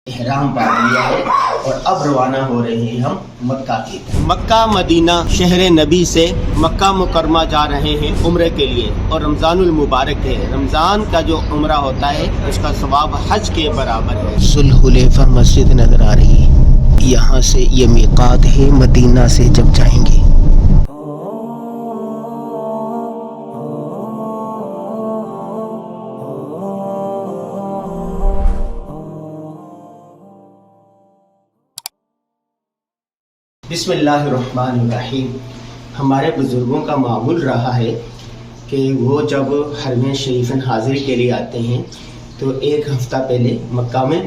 احرام باندھ لیا ہے اور اب روانہ ہو رہے ہیں ہم مکہ کی طرف۔ مکہ مدینہ شہر نبی سے مکہ مکرمہ جا رہے ہیں عمرے کے لیے، اور رمضان المبارک ہے۔ رمضان کا جو عمرہ ہوتا ہے اس کا ثواب حج کے برابر ہے۔ ذوالحلیفہ مسجد نظر آ رہی ہے، یہاں سے یہ میقات ہے مدینہ سے جب جائیں گے۔ بسم اللہ الرحمن الرحیم۔ ہمارے بزرگوں کا معمول رہا ہے کہ وہ جب حرم شریف حاضری کے لیے آتے ہیں تو ایک ہفتہ پہلے مکہ میں،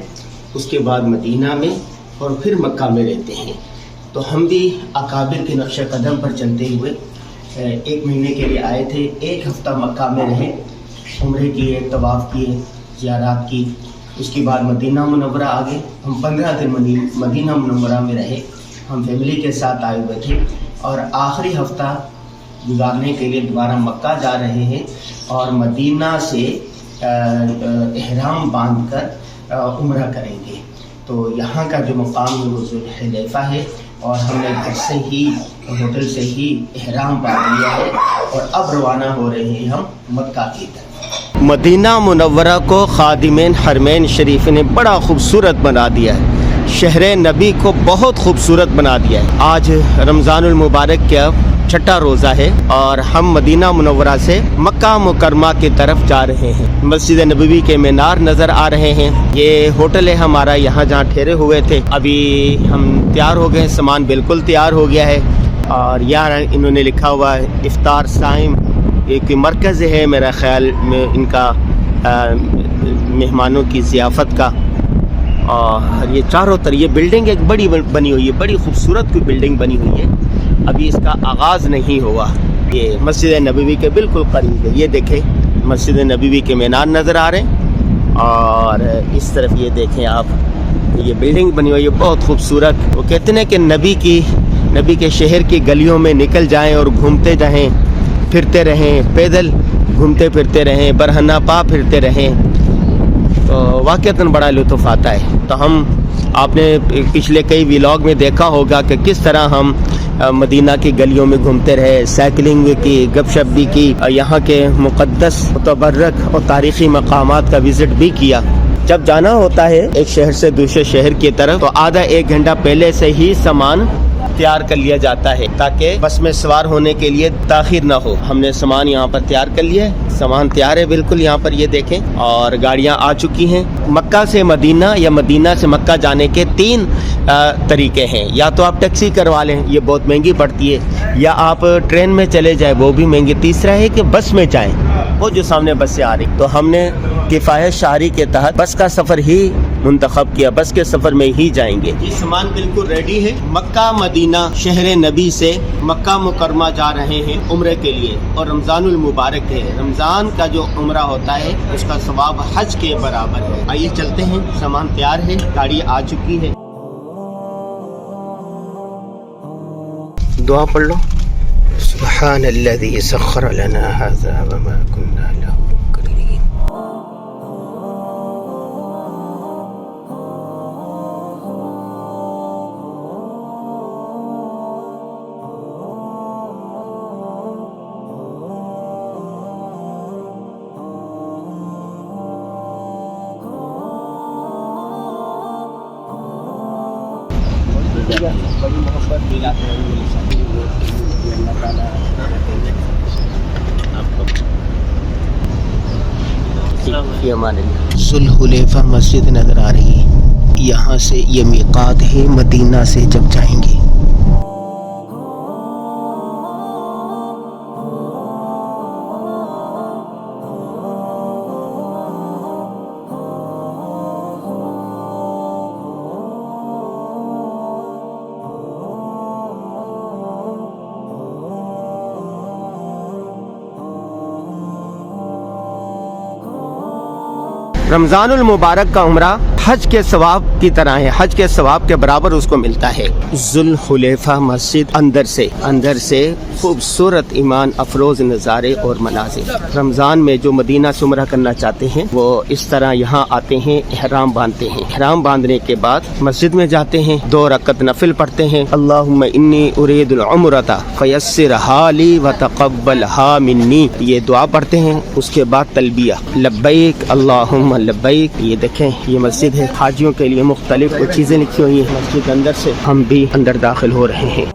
اس کے بعد مدینہ میں اور پھر مکہ میں رہتے ہیں۔ تو ہم بھی اکابر کے نقش قدم پر چلتے ہوئے ایک مہینے کے لیے آئے تھے، ایک ہفتہ مکہ میں رہے، عمرے کیے، طواف کیے، زیارات کی۔ اس کے بعد مدینہ منورہ آ گئے، ہم 15 دن مدینہ منورہ میں رہے، ہم فیملی کے ساتھ آئے ہوئے تھے، اور آخری ہفتہ گزارنے کے لیے دوبارہ مکہ جا رہے ہیں اور مدینہ سے احرام باندھ کر عمرہ کریں گے۔ تو یہاں کا جو مقام ہے وہ ذوالحلیفہ ہے، اور ہم نے گھر سے ہی، ہوٹل سے ہی احرام باندھ لیا ہے اور اب روانہ ہو رہے ہیں ہم مکہ کی طرف۔ مدینہ منورہ کو خادمین حرمین شریف نے بڑا خوبصورت بنا دیا ہے، شہر نبی کو بہت خوبصورت بنا دیا ہے۔ آج رمضان المبارک کا چھٹا روزہ ہے اور ہم مدینہ منورہ سے مکہ مکرمہ کی طرف جا رہے ہیں۔ مسجد نبوی کے مینار نظر آ رہے ہیں۔ یہ ہوٹل ہے ہمارا، یہاں جہاں ٹھہرے ہوئے تھے۔ ابھی ہم تیار ہو گئے، سامان بالکل تیار ہو گیا ہے، اور یہاں انہوں نے لکھا ہوا ہے افطار صائم۔ ایک مرکز ہے میرا خیال میں ان کا مہمانوں کی ضیافت کا، اور یہ چاروں طرف یہ بلڈنگ ایک بڑی بنی ہوئی ہے، بڑی خوبصورت کوئی بلڈنگ بنی ہوئی ہے، ابھی اس کا آغاز نہیں ہوا۔ یہ مسجد نبوی کے بالکل قریب ہے، یہ دیکھیں مسجد نبوی کے مینار نظر آ رہے ہیں، اور اس طرف یہ دیکھیں آپ، یہ بلڈنگ بنی ہوئی ہے بہت خوبصورت۔ وہ کہتے ہیں کہ نبی کے شہر کی گلیوں میں نکل جائیں اور گھومتے جائیں، پھرتے رہیں، پیدل گھومتے پھرتے رہیں، برہنہ پا پھرتے رہیں، تو واقعتاً بڑا لطف آتا ہے۔ تو آپ نے پچھلے کئی ولاگ میں دیکھا ہوگا کہ کس طرح ہم مدینہ کی گلیوں میں گھومتے رہے، سائیکلنگ بھی کی، گپ شپ بھی کی، یہاں کے مقدس متبرک اور تاریخی مقامات کا وزٹ بھی کیا۔ جب جانا ہوتا ہے ایک شہر سے دوسرے شہر کی طرف تو آدھا ایک گھنٹہ پہلے سے ہی سامان تیار کر لیا جاتا ہے تاکہ بس میں سوار ہونے کے لیے تاخیر نہ ہو۔ ہم نے سامان یہاں پر تیار کر لیا ہے، سامان تیار ہے بالکل، یہاں پر یہ دیکھیں، اور گاڑیاں آ چکی ہیں۔ مکہ سے مدینہ یا مدینہ سے مکہ جانے کے 3 طریقے ہیں، یا تو آپ ٹیکسی کروا لیں، یہ بہت مہنگی پڑتی ہے، یا آپ ٹرین میں چلے جائیں، وہ بھی مہنگی۔ تیسرا ہے کہ بس میں جائیں، وہ جو سامنے بس سے آ رہی۔ تو ہم نے کفایت شہری کے تحت بس کا سفر ہی منتخب کیا، بس کے سفر میں ہی جائیں گے۔ یہ سامان بالکل ریڈی ہے۔ مکہ مدینہ شہر نبی سے مکہ مکرمہ جا رہے ہیں عمرے کے لیے، اور رمضان المبارک ہے۔ رمضان کا جو عمرہ ہوتا ہے اس کا ثواب حج کے برابر ہے۔ آئیے چلتے ہیں، سامان تیار ہے، گاڑی آ چکی ہے۔ دعا پڑھ لو۔ سبحان الذی سخر لنا ھذا وما كنا له مقرنین۔ بڑی محبت ملاتے ہیں اللہ تعالیٰ آپ کو فی امان اللہ۔ ذوالحلیفہ مسجد نظر آ رہی ہے، یہاں سے یہ میقات ہے مدینہ سے جب جائیں گے۔ रमज़ानुल मुबारक का उम्रा हज के सवाब की तरह है, हज के सवाब के बराबर उसको मिलता है। जुल हुलैफा मस्जिद अंदर से खूबसूरत ईमान अफरोज नज़ारे और मनाजिर। रमज़ान में जो मदीना से उम्रा करना चाहते हैं वो इस तरह यहाँ आते हैं, इहराम बांधते हैं। इहराम बांधने के बाद मस्जिद में जाते हैं, 2 रकत नफिल पढ़ते हैं। अल्लाहुम्मा इन्नी उरीदुल उम्रता फयस्सिरहा ली व तक़ब्बलहा मिन्नी, ये दुआ पढ़ते हैं। उसके बाद तलबिया लब्बैक अल्लाहुम्मा लब्बैक। ये देखें, ये मस्जिद है, हाजियों के लिए मुख्तलिफ चीज़ें लिखी हुई हैं। मस्जिद अंदर से हम भी अंदर दाखिल हो रहे हैं।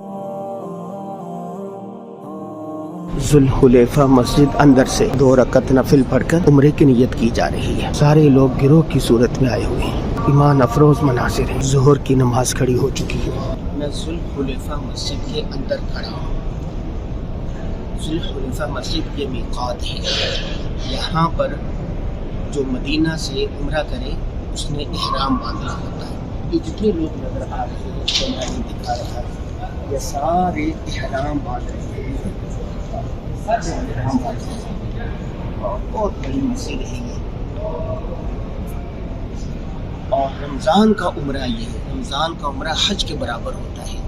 जुल हुलैफा मस्जिद अंदर से 2 रकत नफिल पढ़कर उम्रे की नियत की जा रही है। सारे लोग गिरोह की सूरत में आए हुए हैं, ईमान अफरोज मनासिर है। ज़ोहर की नमाज खड़ी हो चुकी है। मैं जुल हुलैफा मस्जिद के अंदर खड़ा हूँ। जुल हुलैफा मस्जिद के मीक़ात है। यहाँ पर जो मदीना से उम्रा करे उसने इहराम बांधना होता है। ये जितने लोग नजर आ रहे हैं, तो मैं दिखा रहा है, ये सारे इहराम बांध रहे हैं, सब इहराम बांध रहे हैं। और बहुत बड़ी मस्जिद है ये। और रमज़ान का उम्रा ये है, रमज़ान का उम्रा हज के बराबर होता है।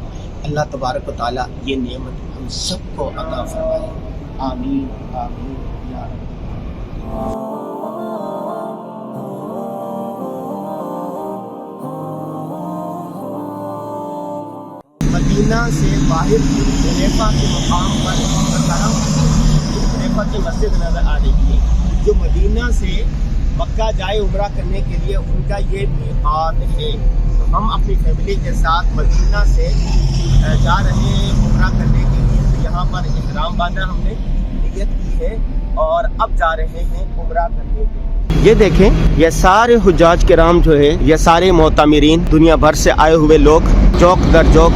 अल्लाह तबारक व तआला ये नेमत हम सबको अता फरमाए। आमीन आमीन या रब। मदीना से बाहर हुलैफा के मकाम पर हुलैफा की मस्जिद नज़र आ रही है। जो मदीना से मक्का जाए उम्रा करने के लिए उनका ये मीक़ात है। तो हम अपनी फैमिली के साथ मदीना से जा रहे हैं उम्रा करने के लिए। तो यहाँ पर इहराम बांधा हमने, नियत की है और अब जा रहे हैं उम्रा करने के लिए। ये देखें, ये सारे हुज्जाज किराम जो है, ये सारे मोतमिरीन दुनिया भर से आए हुए लोग चौक दर चौक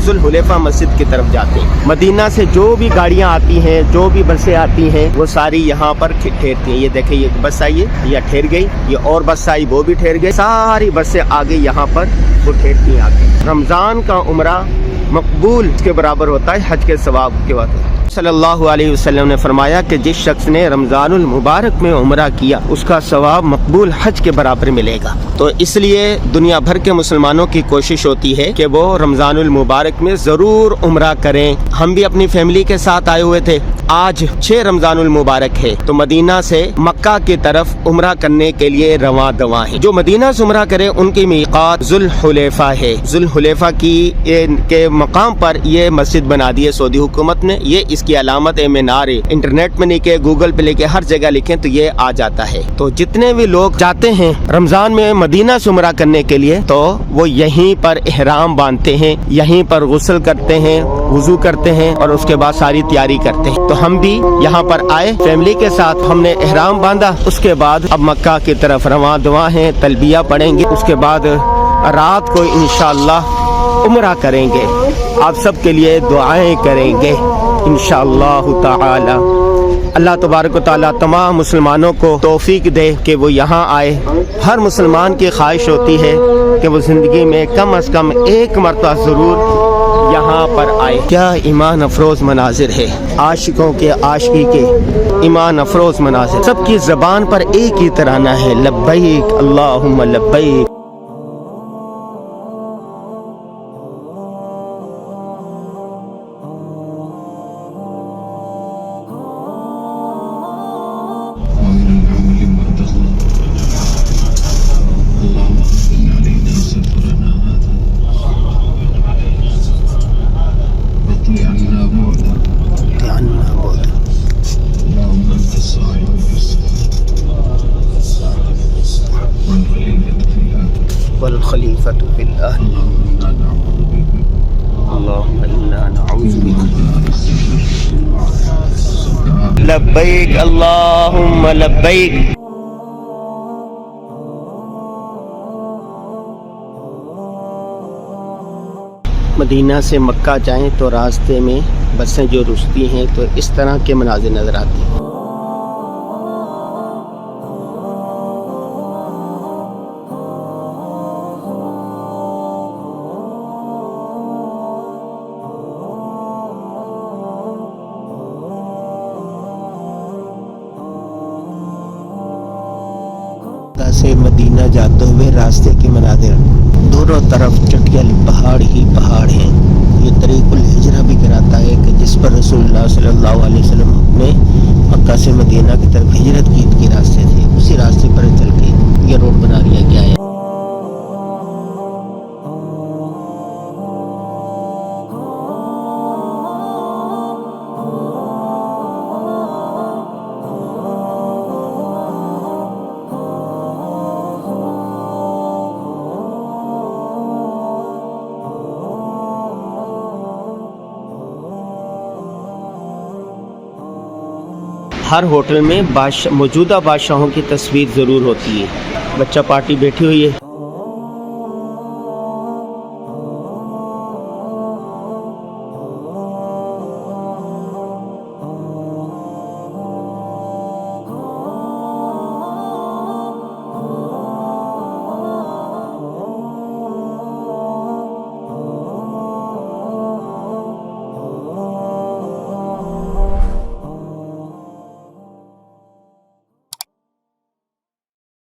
जुल हुलैफा मस्जिद की तरफ जाते हैं। मदीना से जो भी गाड़ियाँ आती हैं, जो भी बसें आती हैं, वो सारी यहाँ पर ठहरती हैं। ये देखें, ये बस आई है, ये ठहर गई, ये और बस आई, वो भी ठहर गई। सारी बसें आगे यहाँ पर वो ठहरती हैं आगे। रमज़ान का उम्रा मकबूल के बराबर होता है हज के सवाब के बाद। सल्लल्लाहु अलैहि वसल्लम ने फरमाया कि जिस शख्स ने रमज़ानुल मुबारक में उम्रा किया उसका सवाब मकबूल हज के बराबर मिलेगा। तो इसलिए दुनिया भर के मुसलमानों की कोशिश होती है कि वो रमज़ानुल मुबारक में ज़रूर उम्रा करें। हम भी अपनी फैमिली के साथ आए हुए थे। आज 6 रमज़ानुल मुबारक है, तो मदीना से मक्का की तरफ उम्रा करने के लिए रवां दवा है। जो मदीना से उम्रा करे उनकी मीक़ात जुल हुलैफा है। जुल हुलैफा की के मकाम पर ये मस्जिद बना दी है सऊदी हुकूमत ने। ये इसकी अलामत है, मीनार है। इंटरनेट में लिखे, गूगल पे लिखे, हर जगह लिखें तो ये आ जाता है। तो जितने भी लोग जाते हैं रमज़ान में मदीना से उम्रा करने के लिए, तो वो यहीं पर इहराम बांधते हैं, यहीं पर गुस्ल करते हैं, वुजू करते हैं और उसके बाद सारी तैयारी करते हैं। तो हम भी यहाँ पर आए फैमिली के साथ, हमने इहराम बांधा। उसके बाद अब मक्का की तरफ रवां दवा है, तलबिया पढ़ेंगे। उसके बाद रात को इंशाअल्लाह उम्रा करेंगे। आप सबके लिए दुआएं करेंगे इंशाअल्लाह ताला। अल्लाह तबारक व तआला तमाम मुसलमानों को तौफीक दे कि वो यहाँ आए। हर मुसलमान की ख्वाहिश होती है कि वो ज़िंदगी में कम अज़ कम एक मरतबा ज़रूर यहाँ पर आए। क्या ईमान अफरोज़ मनाजिर है, आशिकों के आशिकी के ईमान अफरोज़ मनाजिर। सबकी ज़बान पर एक ही तराना है, लब्बैक अल्लाहुम्मा लब्बैक। वल्खलीफतु फिल अर्द अल्लाहुम्मा इन्ना नऊज़ु बिका लब्बैक अल्लाहुम्मा लब्बैक। मदीना से मक्का जाएं तो रास्ते में बसें जो रुकती हैं तो इस तरह के मनाज़िर नज़र आते हैं। چاروں طرف چٹیل پہاڑ ہی پہاڑ ہیں. یہ طریق الہجرہ بھی کراتا ہے کہ جس پر رسول اللہ صلی اللہ علیہ وسلم نے مکہ سے مدینہ کی طرف ہجرت کی کے راستے تھے، اسی راستے پر چل کے یہ روڈ بنا لیا گیا ہے. ہر ہوٹل میں موجودہ بادشاہوں کی تصویر ضرور ہوتی ہے. بچہ پارٹی بیٹھی ہوئی ہے.